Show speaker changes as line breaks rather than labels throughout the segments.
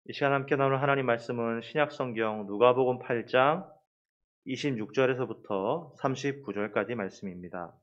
이 시간 함께 나눌 하나님 말씀은 신약성경 누가복음 8장 26절에서부터 39절까지 말씀입니다.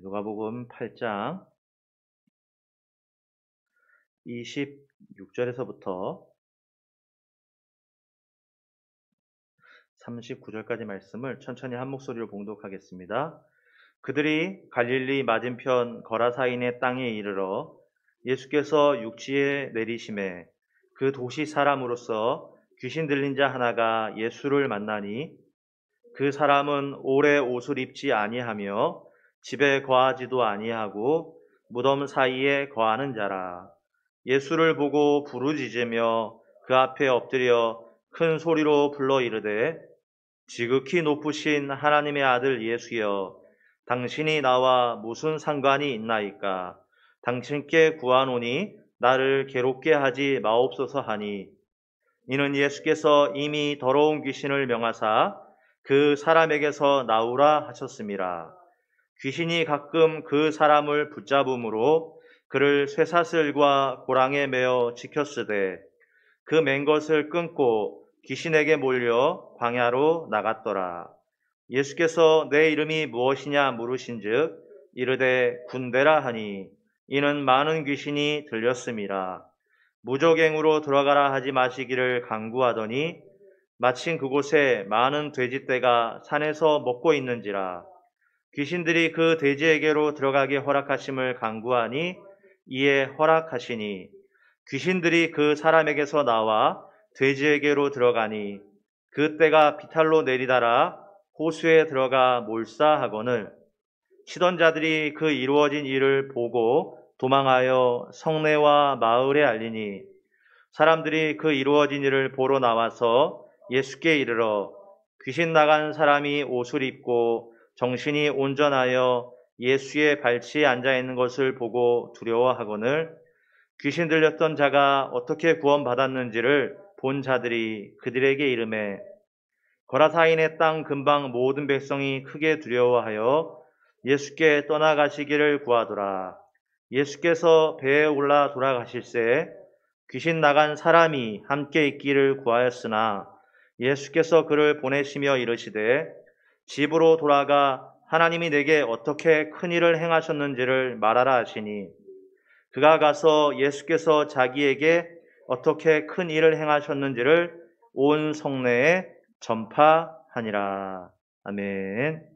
누가복음 8장 26절에서부터 39절까지 말씀을 천천히 한 목소리로 봉독하겠습니다. 그들이 갈릴리 맞은편 거라사인의 땅에 이르러 예수께서 육지에 내리심에 그 도시 사람으로서 귀신 들린 자 하나가 예수를 만나니 그 사람은 오래 옷을 입지 아니하며 집에 거하지도 아니하고 무덤 사이에 거하는 자라. 예수를 보고 부르짖으며 그 앞에 엎드려 큰 소리로 불러 이르되 지극히 높으신 하나님의 아들 예수여, 당신이 나와 무슨 상관이 있나이까? 당신께 구하노니 나를 괴롭게 하지 마옵소서 하니, 이는 예수께서 이미 더러운 귀신을 명하사 그 사람에게서 나오라 하셨음이라. 귀신이 가끔 그 사람을 붙잡음으로 그를 쇠사슬과 고랑에 매어 지켰으되 그 맨 것을 끊고 귀신에게 몰려 광야로 나갔더라. 예수께서 내 이름이 무엇이냐 물으신즉 이르되 군대라 하니, 이는 많은 귀신이 들렸음이라. 무적행으로 들어가라 하지 마시기를 간구하더니 마침 그곳에 많은 돼지떼가 산에서 먹고 있는지라. 귀신들이 그 돼지에게로 들어가게 허락하심을 간구하니 이에 허락하시니 귀신들이 그 사람에게서 나와 돼지에게로 들어가니 그 떼가 비탈로 내리달아 호수에 들어가 몰사하거늘 치던 자들이 그 이루어진 일을 보고 도망하여 성내와 마을에 알리니 사람들이 그 이루어진 일을 보러 나와서 예수께 이르러 귀신 나간 사람이 옷을 입고 정신이 온전하여 예수의 발치에 앉아 있는 것을 보고 두려워하거늘 귀신 들렸던 자가 어떻게 구원받았는지를 본 자들이 그들에게 이르매 거라사인의 땅 근방 모든 백성이 크게 두려워하여 예수께 떠나가시기를 구하더라. 예수께서 배에 올라 돌아가실새 귀신 나간 사람이 함께 있기를 구하였으나 예수께서 그를 보내시며 이르시되 집으로 돌아가 하나님이 내게 어떻게 큰 일을 행하셨는지를 말하라 하시니 그가 가서 예수께서 자기에게 어떻게 큰 일을 행하셨는지를 온 성내에 전파하니라. 아멘.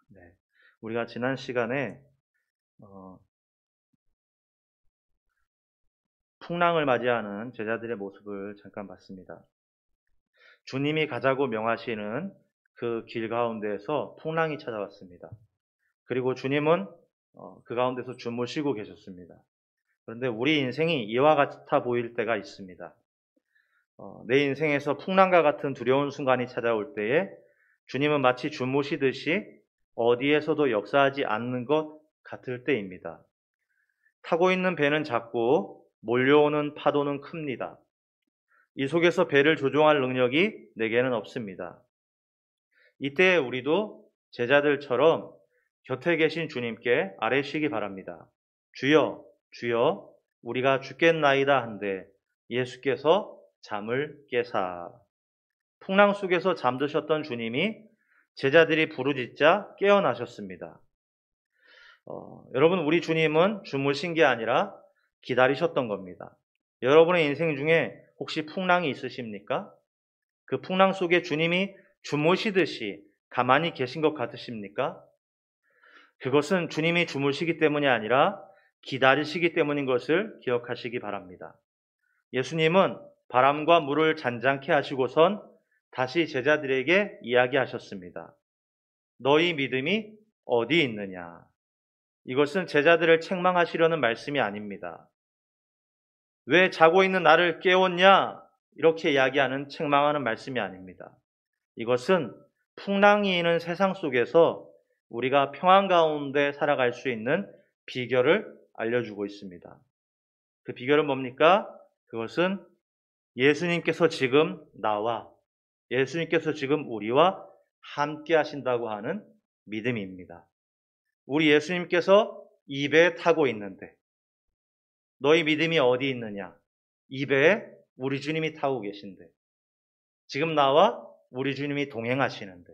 네, 우리가 지난 시간에 풍랑을 맞이하는 제자들의 모습을 잠깐 봤습니다. 주님이 가자고 명하시는 그 길 가운데에서 풍랑이 찾아왔습니다. 그리고 주님은 그 가운데서 주무시고 계셨습니다. 그런데 우리 인생이 이와 같아 보일 때가 있습니다. 내 인생에서 풍랑과 같은 두려운 순간이 찾아올 때에 주님은 마치 주무시듯이 어디에서도 역사하지 않는 것 같을 때입니다. 타고 있는 배는 작고 몰려오는 파도는 큽니다. 이 속에서 배를 조종할 능력이 내게는 없습니다. 이때 우리도 제자들처럼 곁에 계신 주님께 아뢰시기 바랍니다. 주여, 주여, 우리가 죽겠나이다 한데 예수께서 잠을 깨사. 풍랑 속에서 잠드셨던 주님이 제자들이 부르짖자 깨어나셨습니다. 여러분, 우리 주님은 주무신 게 아니라 기다리셨던 겁니다. 여러분의 인생 중에 혹시 풍랑이 있으십니까? 그 풍랑 속에 주님이 주무시듯이 가만히 계신 것 같으십니까? 그것은 주님이 주무시기 때문이 아니라 기다리시기 때문인 것을 기억하시기 바랍니다. 예수님은 바람과 물을 잔잔케 하시고선 다시 제자들에게 이야기하셨습니다. 너희 믿음이 어디 있느냐? 이것은 제자들을 책망하시려는 말씀이 아닙니다. 왜 자고 있는 나를 깨웠냐? 이렇게 이야기하는 책망하는 말씀이 아닙니다. 이것은 풍랑이 있는 세상 속에서 우리가 평안 가운데 살아갈 수 있는 비결을 알려주고 있습니다. 그 비결은 뭡니까? 그것은 예수님께서 지금 나와, 예수님께서 지금 우리와 함께 하신다고 하는 믿음입니다. 우리 예수님께서 이 배에 타고 있는데 너희 믿음이 어디 있느냐? 이 배에 우리 주님이 타고 계신데 지금 나와 우리 주님이 동행하시는데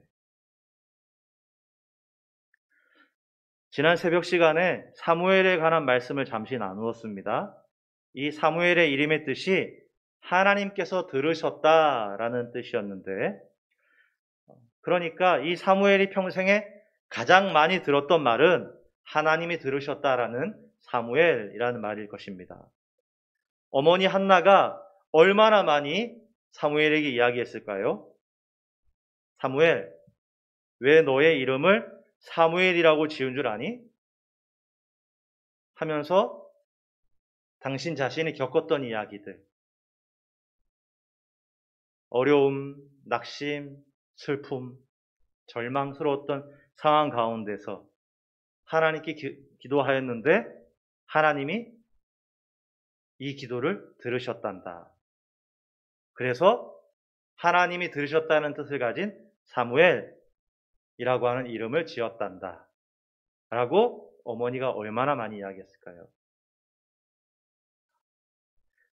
지난 새벽 시간에 사무엘에 관한 말씀을 잠시 나누었습니다. 이 사무엘의 이름의 뜻이 하나님께서 들으셨다라는 뜻이었는데 그러니까 이 사무엘이 평생에 가장 많이 들었던 말은 하나님이 들으셨다라는 사무엘이라는 말일 것입니다. 어머니 한나가 얼마나 많이 사무엘에게 이야기했을까요? 사무엘, 왜 너의 이름을 사무엘이라고 지은 줄 아니? 하면서 당신 자신이 겪었던 이야기들, 어려움, 낙심, 슬픔, 절망스러웠던 상황 가운데서 하나님께 기도하였는데 하나님이 이 기도를 들으셨단다. 그래서 하나님이 들으셨다는 뜻을 가진 사무엘이라고 하는 이름을 지었단다. 라고 어머니가 얼마나 많이 이야기했을까요?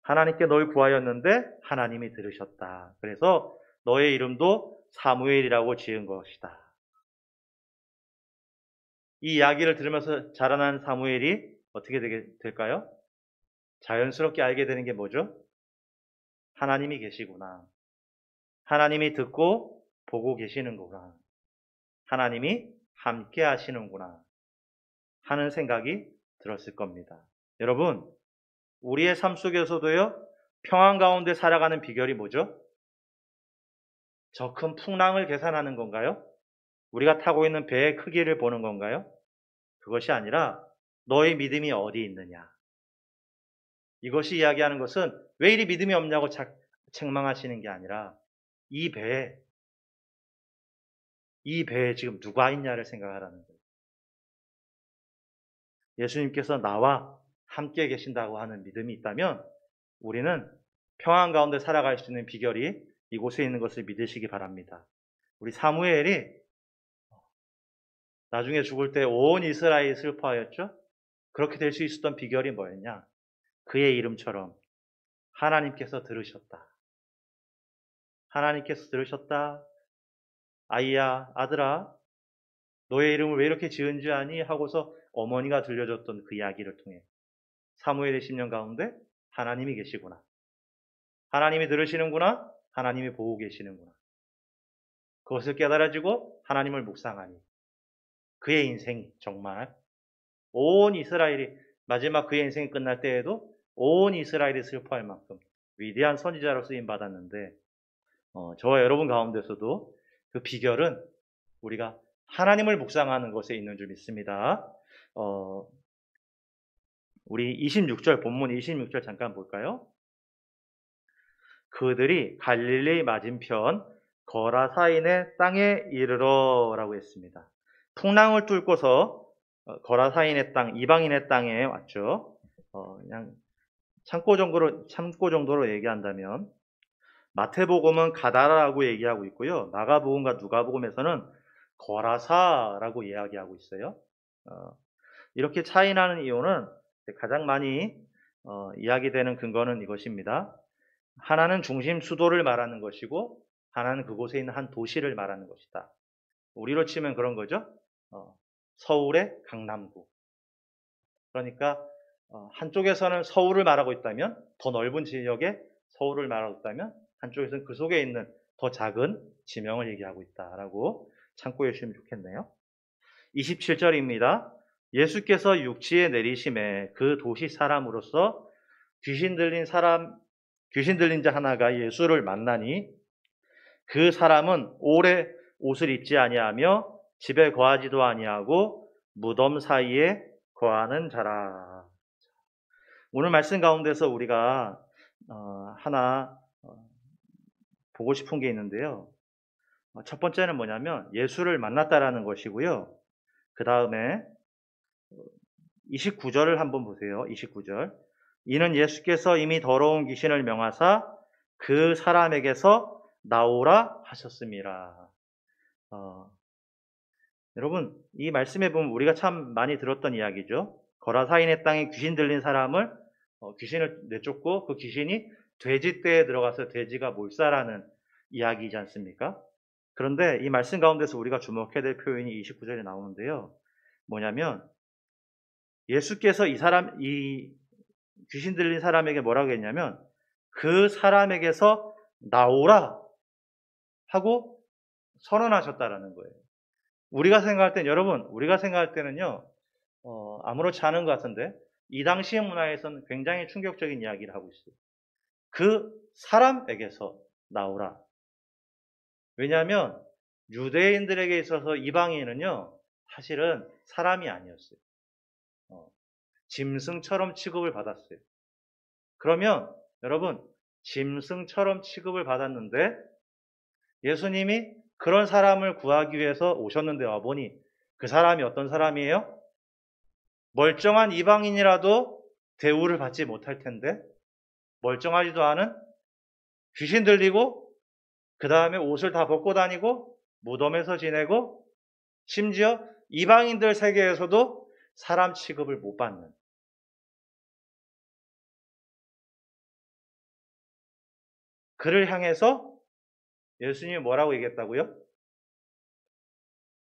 하나님께 널 구하였는데 하나님이 들으셨다. 그래서 너의 이름도 사무엘이라고 지은 것이다. 이 이야기를 들으면서 자라난 사무엘이 어떻게 될까요? 자연스럽게 알게 되는 게 뭐죠? 하나님이 계시구나. 하나님이 듣고 보고 계시는구나. 하나님이 함께 하시는구나. 하는 생각이 들었을 겁니다. 여러분, 우리의 삶 속에서도요, 평안 가운데 살아가는 비결이 뭐죠? 저 큰 풍랑을 계산하는 건가요? 우리가 타고 있는 배의 크기를 보는 건가요? 그것이 아니라 너의 믿음이 어디 있느냐. 이것이 이야기하는 것은 왜 이리 믿음이 없냐고 책망하시는 게 아니라 이 배에 지금 누가 있냐를 생각하라는 거예요. 예수님께서 나와 함께 계신다고 하는 믿음이 있다면 우리는 평안 가운데 살아갈 수 있는 비결이 이곳에 있는 것을 믿으시기 바랍니다. 우리 사무엘이 나중에 죽을 때 온 이스라엘이 슬퍼하였죠? 그렇게 될 수 있었던 비결이 뭐였냐? 그의 이름처럼 하나님께서 들으셨다. 하나님께서 들으셨다. 아이야, 아들아, 너의 이름을 왜 이렇게 지은지 아니? 하고서 어머니가 들려줬던 그 이야기를 통해 사무엘의 10년 가운데 하나님이 계시구나. 하나님이 들으시는구나. 하나님이 보고 계시는구나. 그것을 깨달아지고 하나님을 묵상하니 그의 인생이 정말 온 이스라엘이 마지막 그의 인생이 끝날 때에도 온 이스라엘이 슬퍼할 만큼 위대한 선지자로 쓰임받았는데 저와 여러분 가운데서도 그 비결은 우리가 하나님을 묵상하는 것에 있는 줄 믿습니다. 우리 26절 본문 26절 잠깐 볼까요? 그들이 갈릴리 맞은편 거라사인의 땅에 이르러라고 했습니다. 풍랑을 뚫고서 거라사인의 땅, 이방인의 땅에 왔죠. 그냥 참고 정도로 얘기한다면 마태복음은 가다라고 얘기하고 있고요. 마가복음과 누가복음에서는 거라사라고 이야기하고 있어요. 이렇게 차이 나는 이유는 가장 많이 이야기되는 근거는 이것입니다. 하나는 중심 수도를 말하는 것이고 하나는 그곳에 있는 한 도시를 말하는 것이다. 우리로 치면 그런 거죠. 서울의 강남구. 그러니까 한쪽에서는 서울을 말하고 있다면 더 넓은 지역에 서울을 말하고 있다면 한쪽에서는 그 속에 있는 더 작은 지명을 얘기하고 있다라고 참고해 주시면 좋겠네요. 27절입니다. 예수께서 육지에 내리심에 그 도시 사람으로서 귀신 들린 자 하나가 예수를 만나니 그 사람은 오래 옷을 입지 아니하며 집에 거하지도 아니하고 무덤 사이에 거하는 자라. 오늘 말씀 가운데서 우리가 하나 보고 싶은 게 있는데요. 첫 번째는 뭐냐면 예수를 만났다라는 것이고요. 그 다음에 29절을 한번 보세요. 29절. 이는 예수께서 이미 더러운 귀신을 명하사 그 사람에게서 나오라 하셨습니다. 여러분, 이 말씀에 보면 우리가 참 많이 들었던 이야기죠. 거라사인의 땅에 귀신 들린 사람을 귀신을 내쫓고 그 귀신이 돼지떼에 들어가서 돼지가 몰살하는 이야기이지 않습니까? 그런데 이 말씀 가운데서 우리가 주목해야 될 표현이 29절에 나오는데요. 뭐냐면 예수께서 이 귀신 들린 사람에게 뭐라고 했냐면 그 사람에게서 나오라 하고 선언하셨다라는 거예요. 우리가 생각할 땐 여러분, 우리가 생각할 때는요, 아무렇지 않은 것 같은데 이 당시의 문화에서는 굉장히 충격적인 이야기를 하고 있어요. 그 사람에게서 나오라. 왜냐하면 유대인들에게 있어서 이방인은요, 사실은 사람이 아니었어요. 짐승처럼 취급을 받았어요. 그러면 여러분, 짐승처럼 취급을 받았는데 예수님이 그런 사람을 구하기 위해서 오셨는데 와보니 그 사람이 어떤 사람이에요? 멀쩡한 이방인이라도 대우를 받지 못할 텐데 멀쩡하지도 않은 귀신 들리고 그 다음에 옷을 다 벗고 다니고 무덤에서 지내고 심지어 이방인들 세계에서도 사람 취급을 못 받는 그를 향해서 예수님이 뭐라고 얘기했다고요?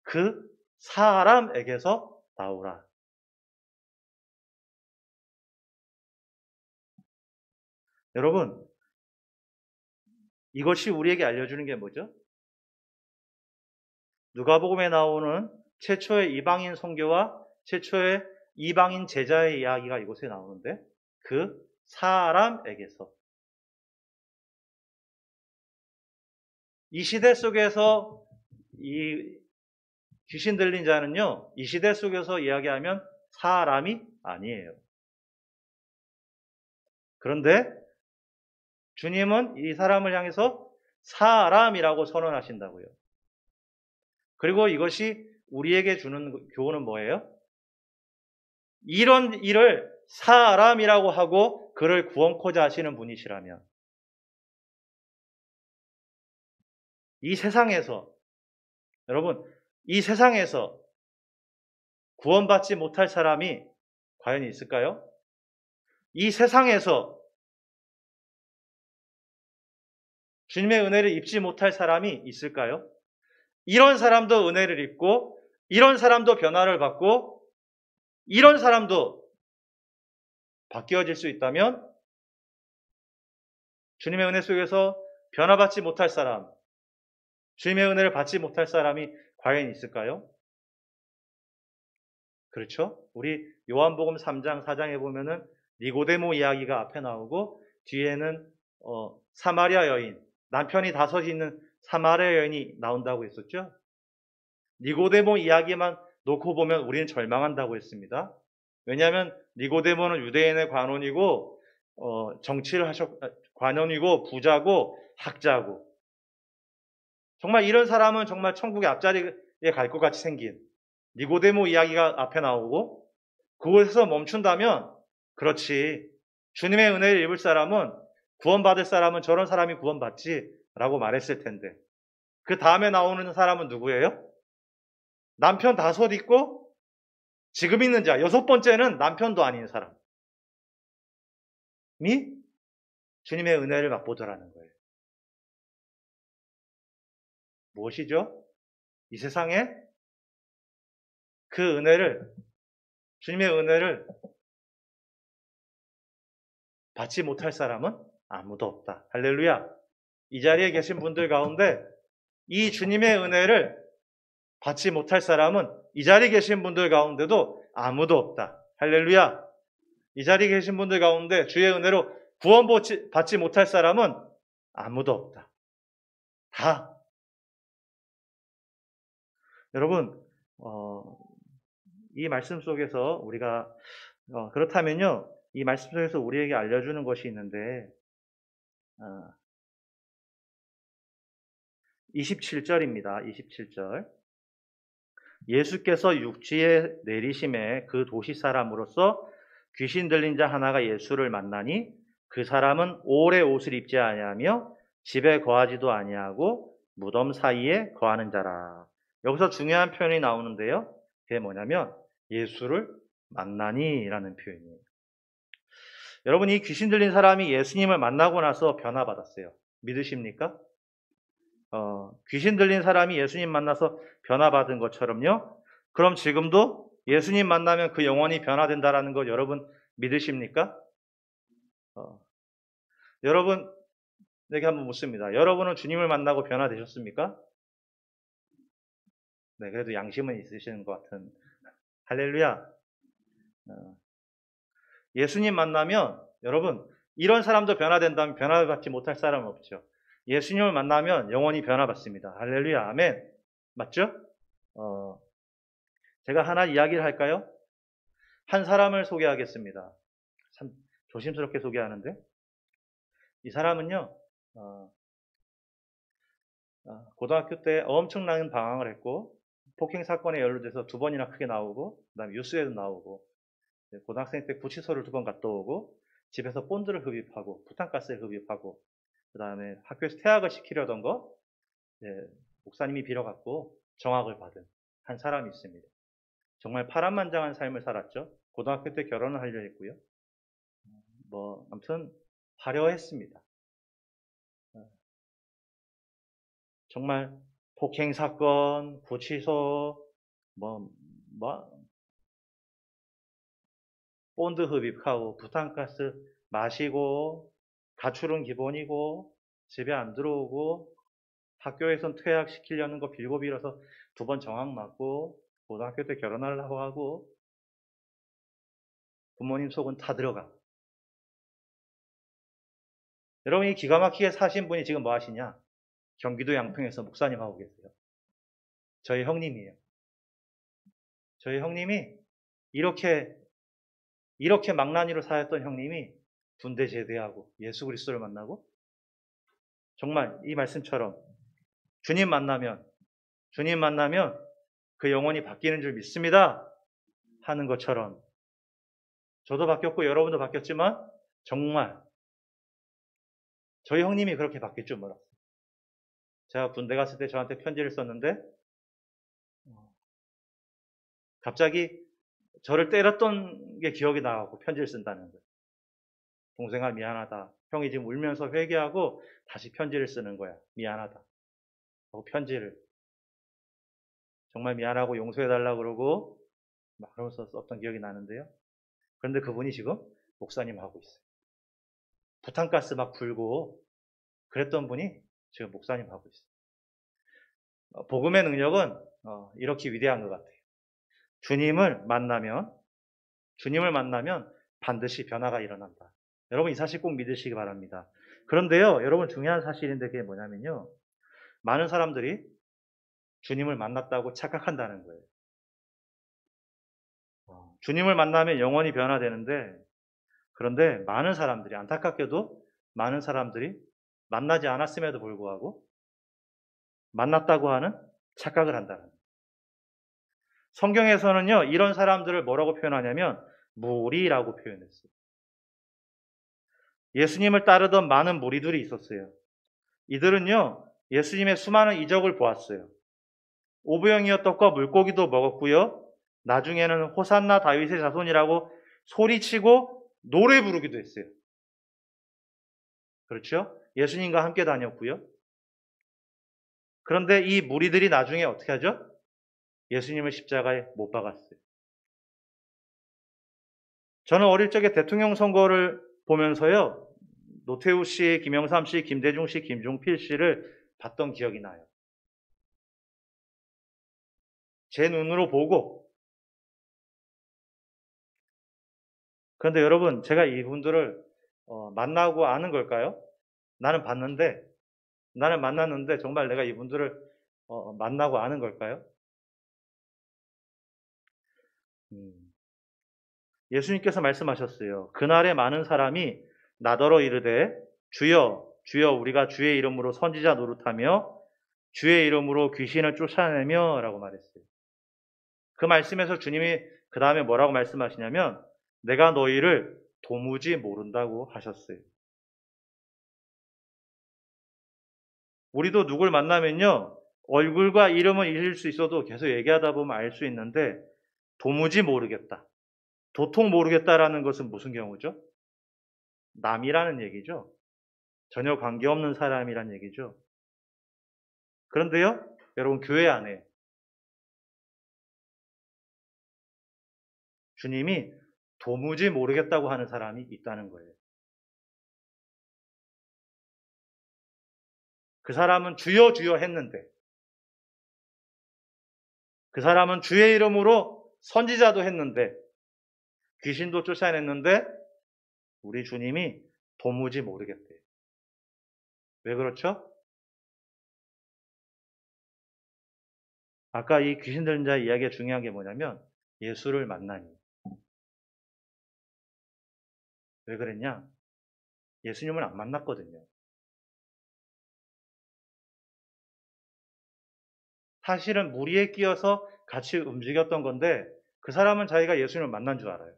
그 사람에게서 나오라. 여러분, 이것이 우리에게 알려주는 게 뭐죠? 누가복음에 나오는 최초의 이방인 선교와 최초의 이방인 제자의 이야기가 이곳에 나오는데 그 사람에게서 이 시대 속에서 이 귀신 들린 자는요, 이 시대 속에서 이야기하면 사람이 아니에요. 그런데 주님은 이 사람을 향해서 사람이라고 선언하신다고요. 그리고 이것이 우리에게 주는 교훈은 뭐예요? 이런 일을 사람이라고 하고 그를 구원코자 하시는 분이시라면 이 세상에서 여러분 이 세상에서 구원받지 못할 사람이 과연 있을까요? 이 세상에서 주님의 은혜를 입지 못할 사람이 있을까요? 이런 사람도 은혜를 입고 이런 사람도 변화를 받고 이런 사람도 바뀌어질 수 있다면 주님의 은혜 속에서 변화받지 못할 사람, 주님의 은혜를 받지 못할 사람이 과연 있을까요? 그렇죠? 우리 요한복음 3장, 4장에 보면은 니고데모 이야기가 앞에 나오고 뒤에는 사마리아 여인, 남편이 5이 있는 사마리아 여인이 나온다고 했었죠? 니고데모 이야기만 놓고 보면 우리는 절망한다고 했습니다. 왜냐하면 니고데모는 유대인의 관원이고 관원이고 부자고 학자고 정말 이런 사람은 정말 천국의 앞자리에 갈 것 같이 생긴 니고데모 이야기가 앞에 나오고 그곳에서 멈춘다면 그렇지 주님의 은혜를 입을 사람은 구원받을 사람은 저런 사람이 구원받지 라고 말했을 텐데 그 다음에 나오는 사람은 누구예요? 남편 5 있고 지금 있는 자 6번째는 남편도 아닌 사람이 주님의 은혜를 맛보더라는 거예요. 무엇이죠? 이 세상에 그 은혜를 주님의 은혜를 받지 못할 사람은 아무도 없다. 할렐루야. 이 자리에 계신 분들 가운데 이 주님의 은혜를 받지 못할 사람은 이 자리에 계신 분들 가운데도 아무도 없다. 할렐루야. 이 자리에 계신 분들 가운데 주의 은혜로 구원받지 못할 사람은 아무도 없다. 여러분 이 말씀 속에서 우리가 그렇다면요, 이 말씀 속에서 우리에게 알려주는 것이 있는데 27절입니다. 27절. 예수께서 육지에 내리심에 그 도시 사람으로서 귀신 들린 자 하나가 예수를 만나니 그 사람은 오래 옷을 입지 아니하며 집에 거하지도 아니하고 무덤 사이에 거하는 자라. 여기서 중요한 표현이 나오는데요. 그게 뭐냐면 예수를 만나니라는 표현이에요. 여러분, 이 귀신 들린 사람이 예수님을 만나고 나서 변화받았어요. 믿으십니까? 귀신 들린 사람이 예수님 만나서 변화받은 것처럼요. 그럼 지금도 예수님 만나면 그 영혼이 변화된다라는 거 여러분 믿으십니까? 여러분, 내게 한번 묻습니다. 여러분은 주님을 만나고 변화되셨습니까? 네, 그래도 양심은 있으시는 것 같은. 할렐루야. 예수님 만나면 여러분, 이런 사람도 변화된다면 변화받지 못할 사람은 없죠. 예수님을 만나면 영원히 변화받습니다. 할렐루야. 아멘. 맞죠? 제가 하나 이야기를 할까요? 한 사람을 소개하겠습니다. 참 조심스럽게 소개하는데 이 사람은요. 고등학교 때 엄청난 방황을 했고 폭행 사건에 연루돼서 2번이나 크게 나오고 그다음에 뉴스에도 나오고 고등학생 때 구치소를 2번 갔다 오고 집에서 본드를 흡입하고 부탄가스를 흡입하고 그다음에 학교에서 퇴학을 시키려던 거 목사님이 빌어갖고 정학을 받은 한 사람이 있습니다. 정말 파란만장한 삶을 살았죠. 고등학교 때 결혼을 하려 했고요. 아무튼 화려했습니다. 정말 폭행 사건, 구치소, 본드 흡입하고 부탄가스 마시고 가출은 기본이고 집에 안 들어오고 학교에선 퇴학시키려는 거 빌고 빌어서 2번 정학 맞고 고등학교 때 결혼하려고 하고 부모님 속은 다 들어가. 여러분이 기가 막히게 사신 분이 지금 뭐 하시냐? 경기도 양평에서 목사님 하고 계세요. 저희 형님이에요. 저희 형님이 이렇게 망나니로 사였던 형님이 군대 제대하고 예수 그리스도를 만나고 정말 이 말씀처럼 주님 만나면 그 영혼이 바뀌는 줄 믿습니다 하는 것처럼 저도 바뀌었고 여러분도 바뀌었지만 정말 저희 형님이 그렇게 바뀔 줄 몰랐어요. 제가 군대 갔을 때 저한테 편지를 썼는데 갑자기 저를 때렸던 게 기억이 나고 편지를 쓴다는 거예요. 동생아 미안하다. 형이 지금 울면서 회개하고 다시 편지를 쓰는 거야. 미안하다. 하고 편지를 정말 미안하고 용서해달라고 그러고 막 그러면서 썼던 기억이 나는데요. 그런데 그분이 지금 목사님 하고 있어요. 부탄가스 막 불고 그랬던 분이 지금 목사님 하고 있어요. 복음의 능력은 이렇게 위대한 것 같아요. 주님을 만나면 반드시 변화가 일어난다. 여러분 이 사실 꼭 믿으시기 바랍니다. 그런데요, 여러분 중요한 사실인데 그게 뭐냐면요. 많은 사람들이 주님을 만났다고 착각한다는 거예요. 주님을 만나면 영원히 변화되는데 그런데 많은 사람들이 안타깝게도 많은 사람들이 만나지 않았음에도 불구하고 만났다고 하는 착각을 한다는 거예요. 성경에서는요. 이런 사람들을 뭐라고 표현하냐면 무리라고 표현했어요. 예수님을 따르던 많은 무리들이 있었어요. 이들은요. 예수님의 수많은 이적을 보았어요. 오부영이어 떡과 물고기도 먹었고요. 나중에는 호산나 다윗의 자손이라고 소리치고 노래 부르기도 했어요. 그렇죠? 예수님과 함께 다녔고요. 그런데 이 무리들이 나중에 어떻게 하죠? 예수님을 십자가에 못 박았어요. 저는 어릴 적에 대통령 선거를 보면서요. 노태우 씨, 김영삼 씨, 김대중 씨, 김종필 씨를 봤던 기억이 나요. 제 눈으로 보고. 그런데 여러분, 제가 이분들을 만나고 아는 걸까요? 나는 만났는데 정말 내가 이분들을 만나고 아는 걸까요? 음. 예수님께서 말씀하셨어요. 그날에 많은 사람이 나더러 이르되 주여 주여 우리가 주의 이름으로 선지자 노릇하며 주의 이름으로 귀신을 쫓아내며 라고 말했어요. 그 말씀에서 주님이 그 다음에 뭐라고 말씀하시냐면 내가 너희를 도무지 모른다고 하셨어요. 우리도 누굴 만나면요. 얼굴과 이름은 잊을 수 있어도 계속 얘기하다 보면 알 수 있는데 도무지 모르겠다. 도통 모르겠다라는 것은 무슨 경우죠? 남이라는 얘기죠. 전혀 관계없는 사람이란 얘기죠. 그런데요. 여러분 교회 안에 주님이 도무지 모르겠다고 하는 사람이 있다는 거예요. 그 사람은 주여 주여 했는데 그 사람은 주의 이름으로 선지자도 했는데 귀신도 쫓아냈는데 우리 주님이 도무지 모르겠대요. 왜 그렇죠? 아까 이 귀신 들린 자의 이야기가 중요한 게 뭐냐면 예수를 만나니. 왜 그랬냐? 예수님을 안 만났거든요. 사실은 무리에 끼어서 같이 움직였던 건데 그 사람은 자기가 예수님을 만난 줄 알아요.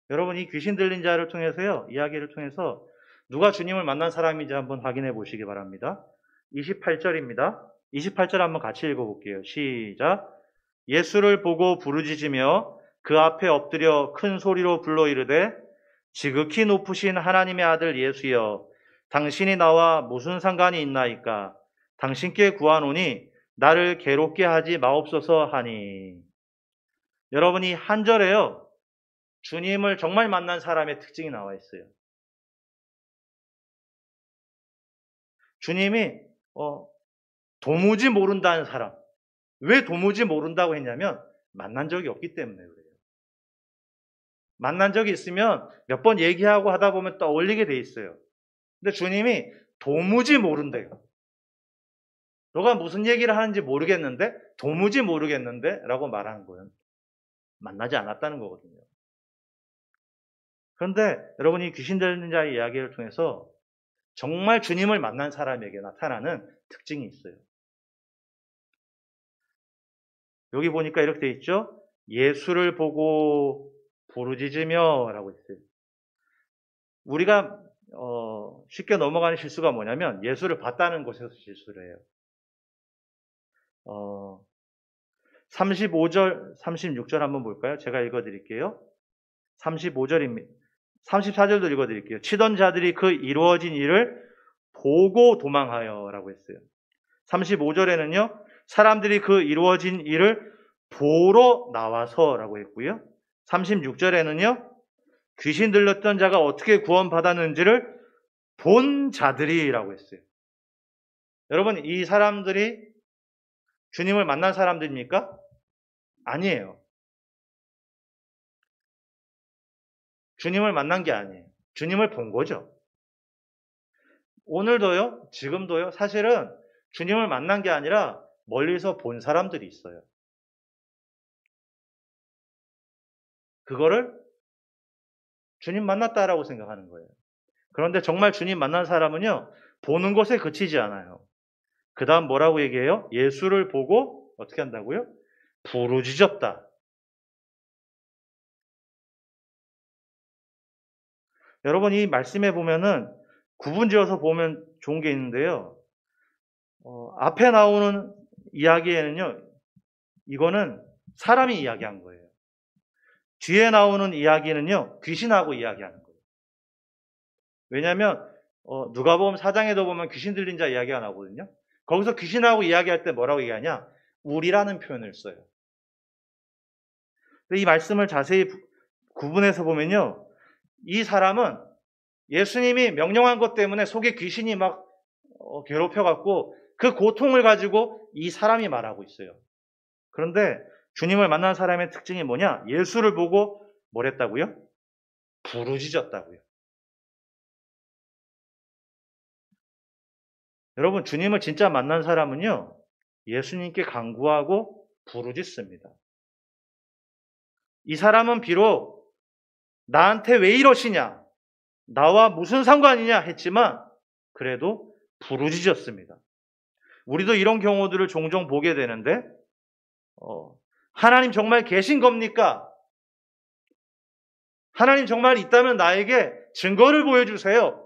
여러분 이 귀신 들린 자를 통해서요. 이야기를 통해서 누가 주님을 만난 사람인지 한번 확인해 보시기 바랍니다. 28절입니다. 28절 한번 같이 읽어볼게요. 시작. 예수를 보고 부르짖으며 그 앞에 엎드려 큰 소리로 불러 이르되 지극히 높으신 하나님의 아들 예수여 당신이 나와 무슨 상관이 있나이까 당신께 구하노니 나를 괴롭게 하지 마옵소서 하니. 여러분이 한 절에요. 주님을 정말 만난 사람의 특징이 나와 있어요. 주님이 도무지 모른다는 사람. 왜 도무지 모른다고 했냐면 만난 적이 없기 때문에 그래요. 만난 적이 있으면 몇 번 얘기하고 하다 보면 떠올리게 돼 있어요. 근데 주님이 도무지 모른대요. 너가 무슨 얘기를 하는지 모르겠는데 도무지 모르겠는데 라고 말하는 거예요. 만나지 않았다는 거거든요. 그런데 여러분이 귀신 들린 자의 이야기를 통해서 정말 주님을 만난 사람에게 나타나는 특징이 있어요. 여기 보니까 이렇게 돼 있죠. 예수를 보고 부르짖으며 라고 있어요. 우리가 쉽게 넘어가는 실수가 뭐냐면 예수를 봤다는 곳에서 실수를 해요. 35절, 36절 한번 볼까요? 제가 읽어드릴게요. 35절입니다. 34절도 읽어드릴게요. 치던 자들이 그 이루어진 일을 보고 도망하여 라고 했어요. 35절에는요. 사람들이 그 이루어진 일을 보러 나와서 라고 했고요. 36절에는요. 귀신 들렸던 자가 어떻게 구원받았는지를 본 자들이라고 했어요. 여러분 이 사람들이 주님을 만난 사람들입니까? 아니에요. 주님을 만난 게 아니에요. 주님을 본 거죠. 오늘도요, 지금도요, 사실은 주님을 만난 게 아니라 멀리서 본 사람들이 있어요. 그거를 주님 만났다라고 생각하는 거예요. 그런데 정말 주님 만난 사람은요, 보는 것에 그치지 않아요. 그 다음 뭐라고 얘기해요? 예수를 보고 어떻게 한다고요? 부르짖었다. 여러분 이 말씀에 보면은 구분지어서 보면 좋은 게 있는데요. 앞에 나오는 이야기에는요. 이거는 사람이 이야기한 거예요. 뒤에 나오는 이야기는요. 귀신하고 이야기하는 거예요. 왜냐하면 누가복음 4장에도 보면 귀신 들린 자 이야기가 나오거든요. 거기서 귀신하고 이야기할 때 뭐라고 얘기하냐? 우리라는 표현을 써요. 근데 이 말씀을 자세히 구분해서 보면요. 이 사람은 예수님이 명령한 것 때문에 속에 귀신이 막 괴롭혀갖고 그 고통을 가지고 이 사람이 말하고 있어요. 그런데 주님을 만난 사람의 특징이 뭐냐? 예수를 보고 뭐랬다고요? 부르짖었다고요. 여러분 주님을 진짜 만난 사람은요. 예수님께 간구하고 부르짖습니다. 이 사람은 비록 나한테 왜 이러시냐, 나와 무슨 상관이냐 했지만 그래도 부르짖었습니다. 우리도 이런 경우들을 종종 보게 되는데 하나님 정말 계신 겁니까? 하나님 정말 있다면 나에게 증거를 보여주세요.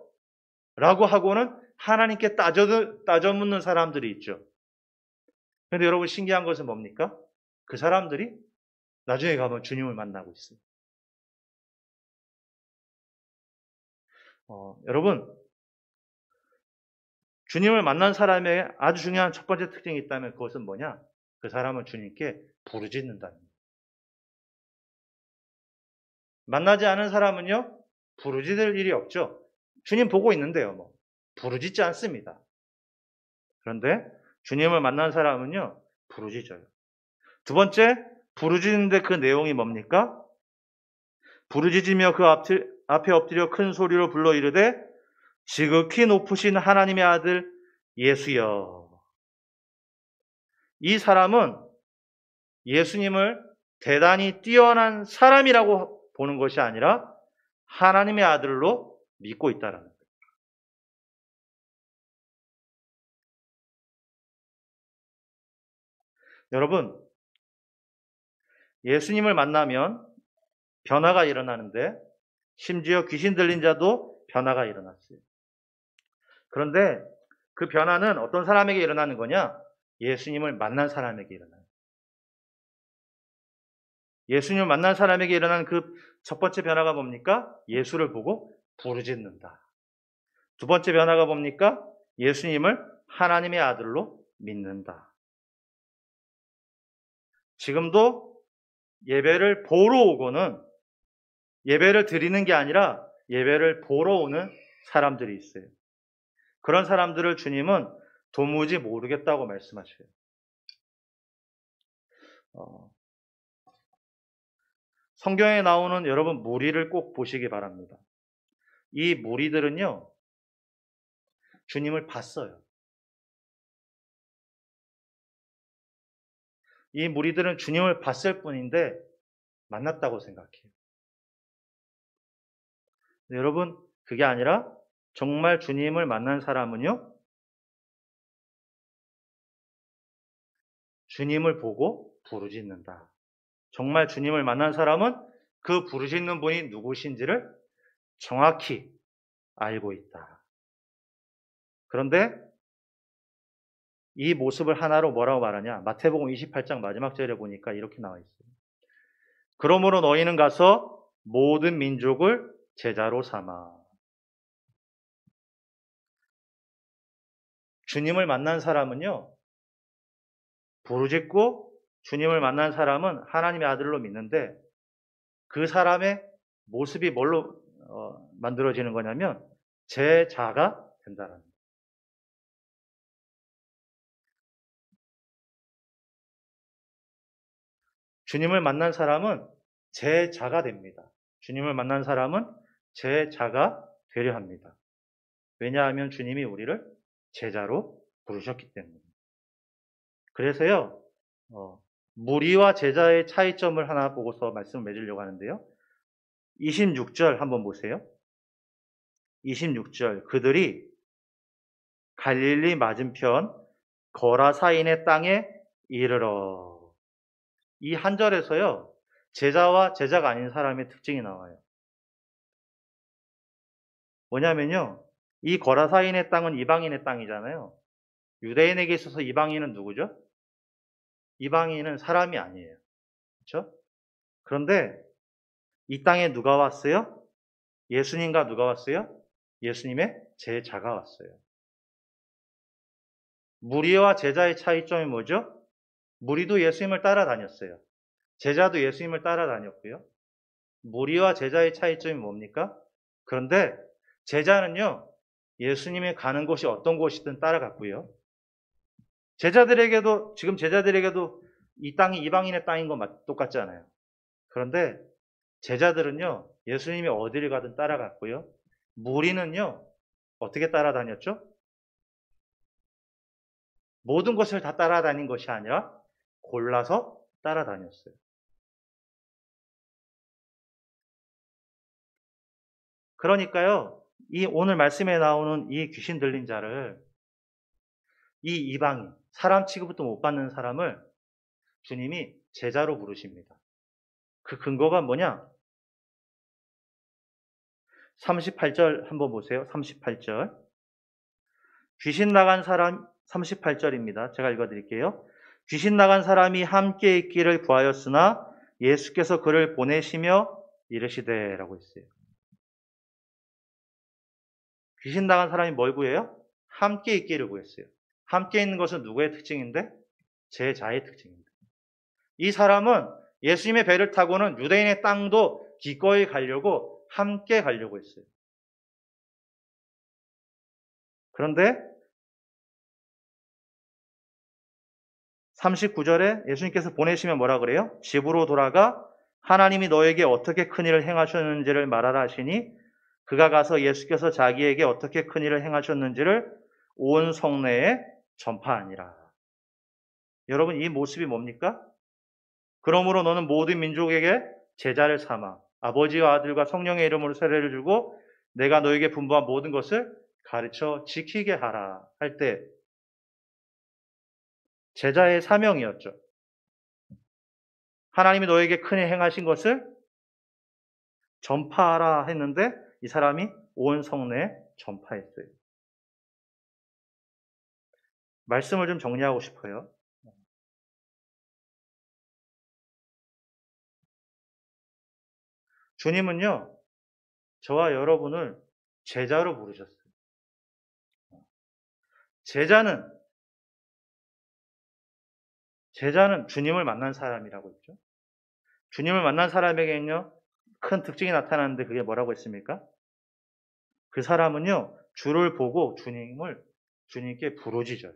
라고 하고는 하나님께 따져 묻는 사람들이 있죠. 그런데 여러분 신기한 것은 뭡니까? 그 사람들이 나중에 가면 주님을 만나고 있어요. 여러분, 주님을 만난 사람의 아주 중요한 첫 번째 특징이 있다면 그것은 뭐냐? 그 사람은 주님께 부르짖는다는 거예요. 만나지 않은 사람은요, 부르짖을 일이 없죠. 주님 보고 있는데요, 부르짖지 않습니다. 그런데 주님을 만난 사람은요, 부르짖어요. 두 번째, 부르짖는데 그 내용이 뭡니까? 부르짖으며 그 앞에 엎드려 큰 소리로 불러 이르되 지극히 높으신 하나님의 아들 예수여. 이 사람은 예수님을 대단히 뛰어난 사람이라고 보는 것이 아니라 하나님의 아들로 믿고 있다라는 거예요. 여러분, 예수님을 만나면 변화가 일어나는데 심지어 귀신 들린 자도 변화가 일어났어요. 그런데 그 변화는 어떤 사람에게 일어나는 거냐? 예수님을 만난 사람에게 일어나요. 예수님을 만난 사람에게 일어나는 그 첫 번째 변화가 뭡니까? 예수를 보고 부르짖는다. 두 번째 변화가 뭡니까? 예수님을 하나님의 아들로 믿는다. 지금도 예배를 보러 오고는 예배를 드리는 게 아니라 예배를 보러 오는 사람들이 있어요. 그런 사람들을 주님은 도무지 모르겠다고 말씀하셔요. 성경에 나오는 여러분 무리를 꼭 보시기 바랍니다. 이 무리들은요, 주님을 봤어요. 이 무리들은 주님을 봤을 뿐인데 만났다고 생각해요. 여러분, 그게 아니라 정말 주님을 만난 사람은요, 주님을 보고 부르짖는다. 정말 주님을 만난 사람은 그 부르짖는 분이 누구신지를 정확히 알고 있다. 그런데 이 모습을 하나로 뭐라고 말하냐? 마태복음 28장 마지막 절에 보니까 이렇게 나와 있어요. 그러므로 너희는 가서 모든 민족을 제자로 삼아. 주님을 만난 사람은요, 부르짖고 주님을 만난 사람은 하나님의 아들로 믿는데 그 사람의 모습이 뭘로 만들어지는 거냐면 제자가 된다는 거예요. 주님을 만난 사람은 제자가 됩니다. 주님을 만난 사람은 제자가 되려 합니다. 왜냐하면 주님이 우리를 제자로 부르셨기 때문입니다. 그래서요, 무리와 제자의 차이점을 하나 보고서 말씀을 맺으려고 하는데요. 26절 한번 보세요. 26절 그들이 갈릴리 맞은편 거라사인의 땅에 이르러. 이 한 절에서요, 제자와 제자가 아닌 사람의 특징이 나와요. 뭐냐면요, 이 거라사인의 땅은 이방인의 땅이잖아요. 유대인에게 있어서 이방인은 누구죠? 이방인은 사람이 아니에요. 그렇죠? 그런데 이 땅에 누가 왔어요? 예수님과 누가 왔어요? 예수님의 제자가 왔어요. 무리와 제자의 차이점이 뭐죠? 무리도 예수님을 따라다녔어요. 제자도 예수님을 따라다녔고요. 무리와 제자의 차이점이 뭡니까? 그런데 제자는요, 예수님이 가는 곳이 어떤 곳이든 따라갔고요. 지금 제자들에게도 이 땅이 이방인의 땅인 건 똑같지 않아요. 그런데 제자들은요, 예수님이 어디를 가든 따라갔고요. 무리는요, 어떻게 따라다녔죠? 모든 것을 다 따라다닌 것이 아니라 골라서 따라다녔어요. 그러니까요, 이 오늘 말씀에 나오는 이 귀신 들린 자를, 이 이방인, 사람 취급도 못 받는 사람을 주님이 제자로 부르십니다. 그 근거가 뭐냐? 38절 한번 보세요. 38절. 귀신 나간 사람, 38절입니다. 제가 읽어드릴게요. 귀신 나간 사람이 함께 있기를 구하였으나 예수께서 그를 보내시며 이르시되 라고 했어요. 귀신 나간 사람이 뭘 구해요? 함께 있기를 구했어요. 함께 있는 것은 누구의 특징인데? 제자의 특징입니다. 이 사람은 예수님의 배를 타고는 유대인의 땅도 기꺼이 가려고 함께 가려고 했어요. 그런데 39절에 예수님께서 보내시면 뭐라 그래요? 집으로 돌아가 하나님이 너에게 어떻게 큰일을 행하셨는지를 말하라 하시니 그가 가서 예수께서 자기에게 어떻게 큰일을 행하셨는지를 온 성내에 전파하니라. 여러분, 이 모습이 뭡니까? 그러므로 너는 모든 민족에게 제자를 삼아 아버지와 아들과 성령의 이름으로 세례를 주고 내가 너에게 분부한 모든 것을 가르쳐 지키게 하라 할 때 제자의 사명이었죠. 하나님이 너에게 큰일 행하신 것을 전파하라 했는데 이 사람이 온 성내에 전파했어요. 말씀을 좀 정리하고 싶어요. 주님은요, 저와 여러분을 제자로 부르셨어요. 제자는 주님을 만난 사람이라고 했죠. 주님을 만난 사람에게는요, 큰 특징이 나타나는데 그게 뭐라고 했습니까? 그 사람은요, 주를 보고 주님께 부르짖어요.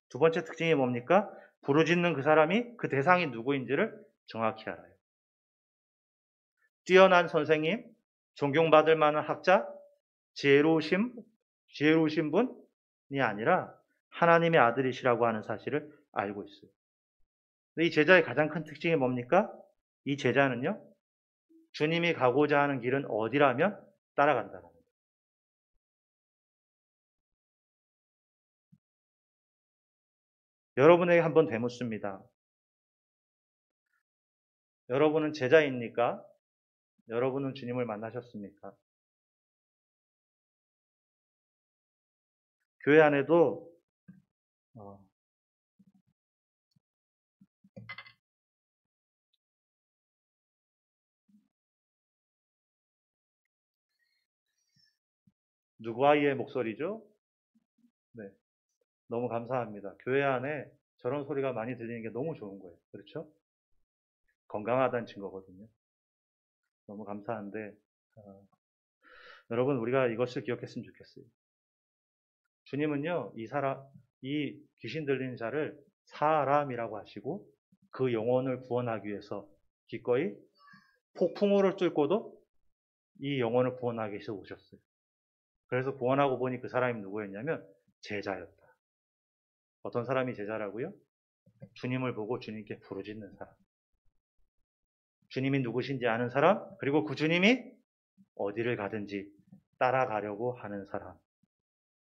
두 번째 특징이 뭡니까? 부르짖는 그 사람이 그 대상이 누구인지를 정확히 알아요. 뛰어난 선생님, 존경받을 만한 학자, 지혜로우신 분이 아니라 하나님의 아들이시라고 하는 사실을 알고 있어요. 근데 이 제자의 가장 큰 특징이 뭡니까? 이 제자는요, 주님이 가고자 하는 길은 어디라면 따라간다는 겁니다. 여러분에게 한번 되묻습니다. 여러분은 제자입니까? 여러분은 주님을 만나셨습니까? 교회 안에도 누구 아이의 목소리죠? 네, 너무 감사합니다. 교회 안에 저런 소리가 많이 들리는 게 너무 좋은 거예요. 그렇죠? 건강하다는 증거거든요. 너무 감사한데 여러분 우리가 이것을 기억했으면 좋겠어요. 주님은요, 이 귀신 들리는 자를 사람이라고 하시고 그 영혼을 구원하기 위해서 기꺼이 폭풍우를 뚫고도 이 영혼을 구원하기 위해서 오셨어요. 그래서 구원하고 보니 그 사람이 누구였냐면 제자였다. 어떤 사람이 제자라고요? 주님을 보고 주님께 부르짖는 사람. 주님이 누구신지 아는 사람, 그리고 그 주님이 어디를 가든지 따라가려고 하는 사람.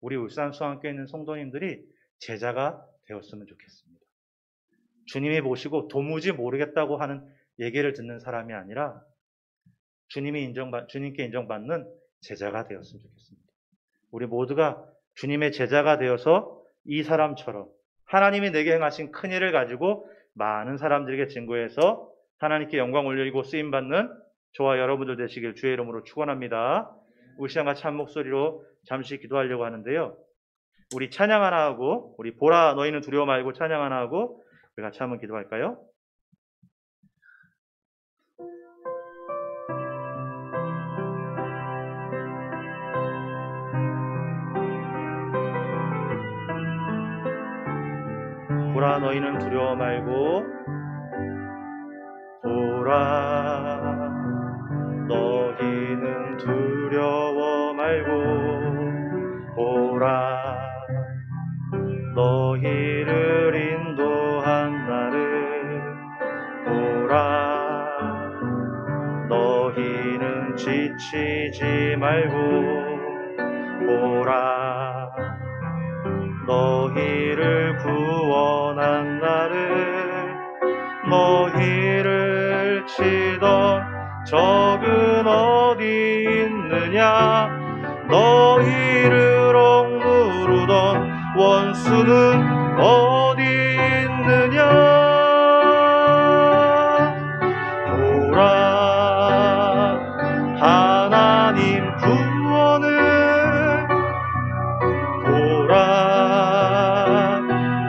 우리 울산수학교에 있는 성도님들이 제자가 되었으면 좋겠습니다. 주님이 보시고 도무지 모르겠다고 하는 얘기를 듣는 사람이 아니라 주님께 인정받는 제자가 되었으면 좋겠습니다. 우리 모두가 주님의 제자가 되어서 이 사람처럼 하나님이 내게 행하신 큰일을 가지고 많은 사람들에게 증거해서 하나님께 영광 올리고 쓰임받는 저와 여러분들 되시길 주의 이름으로 축원합니다. 우리 시간 같이 한 목소리로 잠시 기도하려고 하는데요. 우리 찬양 하나 하고 우리 보라 너희는 두려워 말고 찬양 하나 하고 우리 같이 한번 기도할까요? 보라 너희는 두려워 말고 보라 너희는 두려워 말고 보라 너희를 인도한 나를 보라. 너희는 지치지 말고 보라. 너희를 구원한 나를, 너희를 치던 적은 어디 있느냐. 너희를 억누르던 원수는 어디 있느냐. 보라, 하나님 구원을 보라.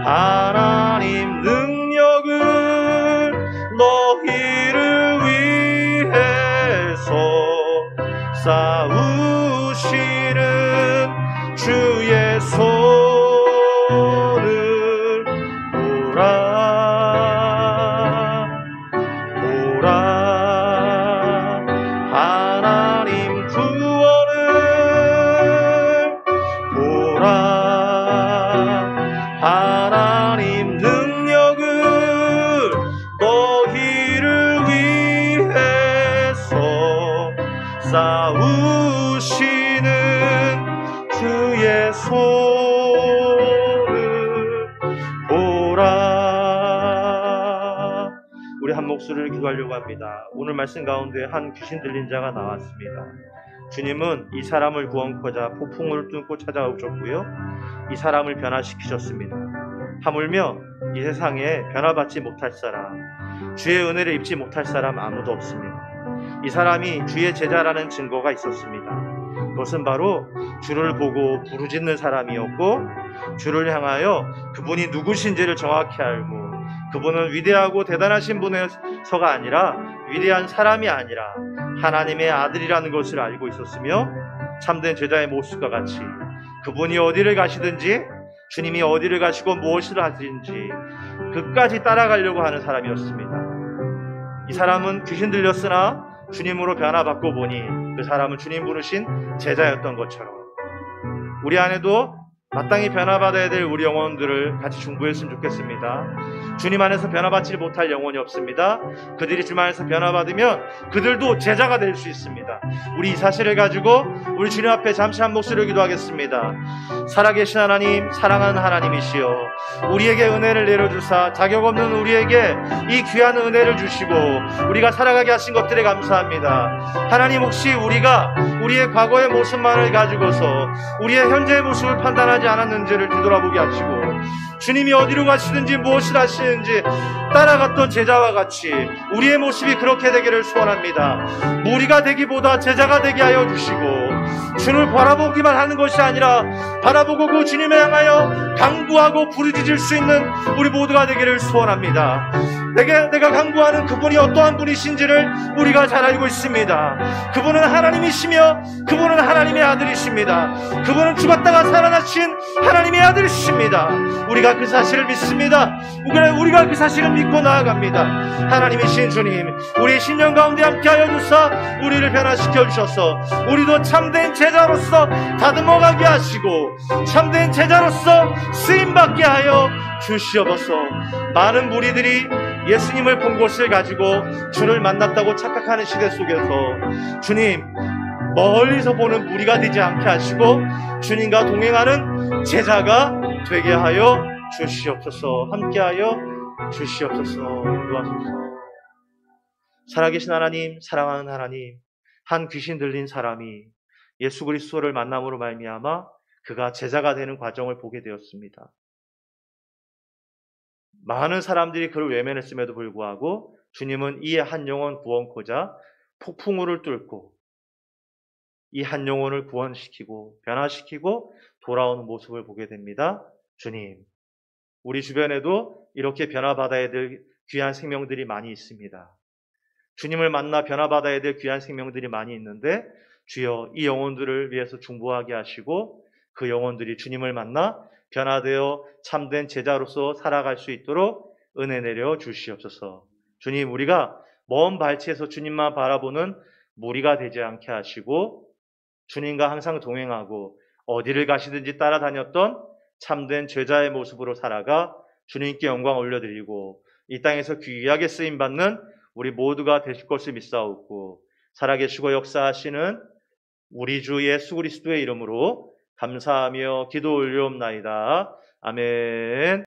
하나님 능력을 너희를 위해서 싸우시는 주의 손을 보라. 보라, 하나님 구원을 보라. 하나님 능력을 너희를 위해서 싸우시는 주의 손을 보라. 우리 한 목소리를 기도하려고 합니다. 오늘 말씀 가운데 한 귀신 들린 자가 나왔습니다. 주님은 이 사람을 구원코자 폭풍을 뚫고 찾아오셨고요, 이 사람을 변화시키셨습니다. 하물며 이 세상에 변화받지 못할 사람, 주의 은혜를 입지 못할 사람 아무도 없습니다. 이 사람이 주의 제자라는 증거가 있었습니다. 그것은 바로 주를 보고 부르짖는 사람이었고, 주를 향하여 그분이 누구신지를 정확히 알고, 그분은 위대하고 대단하신 분에서가 아니라, 위대한 사람이 아니라 하나님의 아들이라는 것을 알고 있었으며, 참된 제자의 모습과 같이 그분이 어디를 가시든지, 주님이 어디를 가시고 무엇을 하시든지 끝까지 따라가려고 하는 사람이었습니다. 이 사람은 귀신 들렸으나 주님으로 변화받고 보니 그 사람은 주님 부르신 제자였던 것처럼, 우리 안에도 마땅히 변화받아야 될 우리 영혼들을 같이 중보했으면 좋겠습니다. 주님 안에서 변화받지 못할 영혼이 없습니다. 그들이 주님 안에서 변화받으면 그들도 제자가 될 수 있습니다. 우리 이 사실을 가지고 우리 주님 앞에 잠시 한 목소리를 기도하겠습니다. 살아계신 하나님, 사랑하는 하나님이시여, 우리에게 은혜를 내려주사 자격 없는 우리에게 이 귀한 은혜를 주시고 우리가 살아가게 하신 것들에 감사합니다. 하나님, 혹시 우리가 우리의 과거의 모습만을 가지고서 우리의 현재의 모습을 판단하지 않았는지를 뒤돌아보게 하시고, 주님이 어디로 가시든지 무엇을 하시는지 따라갔던 제자와 같이 우리의 모습이 그렇게 되기를 소원합니다. 무리가 되기보다 제자가 되게 하여 주시고, 주를 바라보기만 하는 것이 아니라 바라보고 그 주님을 향하여 강구하고 부르짖을 수 있는 우리 모두가 되기를 소원합니다. 내가 강구하는 그분이 어떠한 분이신지를 우리가 잘 알고 있습니다. 그분은 하나님이시며 그분은 하나님의 아들이십니다. 그분은 죽었다가 살아나신 하나님의 아들이십니다. 우리가 그 사실을 믿습니다. 우리가 그 사실을 믿고 나아갑니다. 하나님이신 주님, 우리의 심령 가운데 함께하여 주사 우리를 변화시켜 주셔서 우리도 참된 제자로서 다듬어가게 하시고 참된 제자로서 쓰임받게 하여 주시옵소서. 많은 무리들이 예수님을 본 것을 가지고 주를 만났다고 착각하는 시대 속에서 주님, 멀리서 보는 무리가 되지 않게 하시고 주님과 동행하는 제자가 되게 하여 주시옵소서. 함께하여 주시옵소서. 인도하소서. 살아계신 하나님, 사랑하는 하나님, 한 귀신 들린 사람이 예수 그리스도를 만남으로 말미암아 그가 제자가 되는 과정을 보게 되었습니다. 많은 사람들이 그를 외면했음에도 불구하고 주님은 이 한 영혼 구원코자 폭풍우를 뚫고 이 한 영혼을 구원시키고 변화시키고 돌아오는 모습을 보게 됩니다. 주님, 우리 주변에도 이렇게 변화받아야 될 귀한 생명들이 많이 있습니다. 주님을 만나 변화받아야 될 귀한 생명들이 많이 있는데, 주여 이 영혼들을 위해서 중보하게 하시고 그 영혼들이 주님을 만나 변화되어 참된 제자로서 살아갈 수 있도록 은혜 내려 주시옵소서. 주님, 우리가 먼 발치에서 주님만 바라보는 무리가 되지 않게 하시고 주님과 항상 동행하고 어디를 가시든지 따라다녔던 참된 제자의 모습으로 살아가 주님께 영광 올려드리고 이 땅에서 귀하게 쓰임받는 우리 모두가 되실 것을 믿사옵고 살아계시고 역사하시는 우리 주 예수 그리스도의 이름으로 감사하며 기도 올리옵나이다. 아멘.